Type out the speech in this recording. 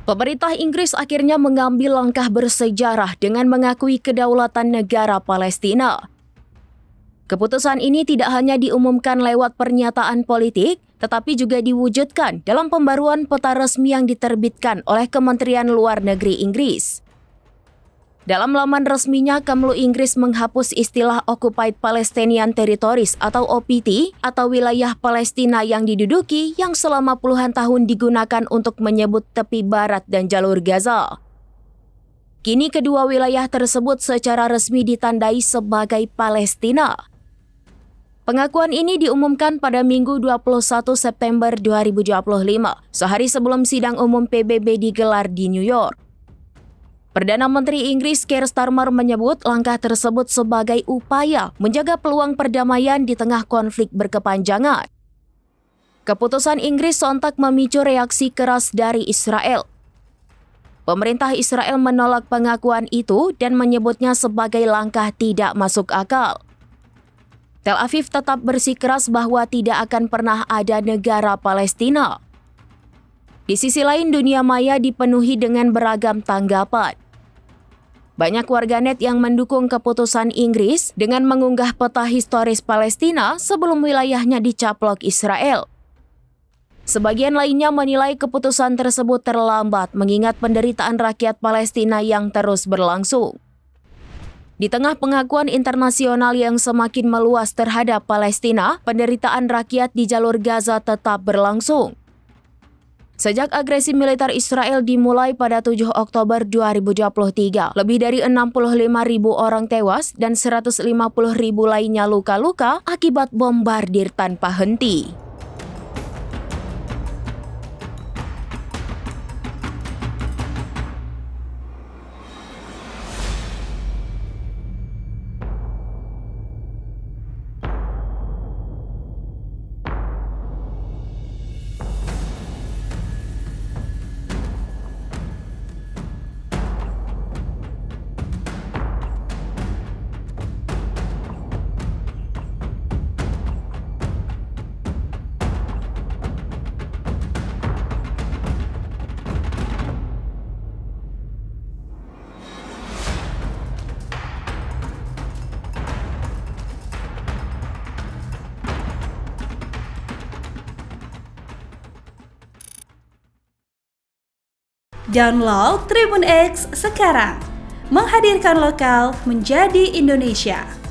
Pemerintah Inggris akhirnya mengambil langkah bersejarah dengan mengakui kedaulatan negara Palestina. Keputusan ini tidak hanya diumumkan lewat pernyataan politik, tetapi juga diwujudkan dalam pembaruan peta resmi yang diterbitkan oleh Kementerian Luar Negeri Inggris. Dalam laman resminya, Kemlu Inggris menghapus istilah Occupied Palestinian Territories atau OPT atau wilayah Palestina yang diduduki yang selama puluhan tahun digunakan untuk menyebut tepi barat dan jalur Gaza. Kini kedua wilayah tersebut secara resmi ditandai sebagai Palestina. Pengakuan ini diumumkan pada Minggu 21 September 2025, sehari sebelum sidang umum PBB digelar di New York. Perdana Menteri Inggris Keir Starmer menyebut langkah tersebut sebagai upaya menjaga peluang perdamaian di tengah konflik berkepanjangan. Keputusan Inggris sontak memicu reaksi keras dari Israel. Pemerintah Israel menolak pengakuan itu dan menyebutnya sebagai langkah tidak masuk akal. Tel Aviv tetap bersikeras bahwa tidak akan pernah ada negara Palestina. Di sisi lain, dunia maya dipenuhi dengan beragam tanggapan. Banyak warganet yang mendukung keputusan Inggris dengan mengunggah peta historis Palestina sebelum wilayahnya dicaplok Israel. Sebagian lainnya menilai keputusan tersebut terlambat mengingat penderitaan rakyat Palestina yang terus berlangsung. Di tengah pengakuan internasional yang semakin meluas terhadap Palestina, penderitaan rakyat di jalur Gaza tetap berlangsung. Sejak agresi militer Israel dimulai pada 7 Oktober 2023, lebih dari 65.000 orang tewas dan 150.000 lainnya luka-luka akibat bombardir tanpa henti. Download Tribun X sekarang, menghadirkan lokal menjadi Indonesia.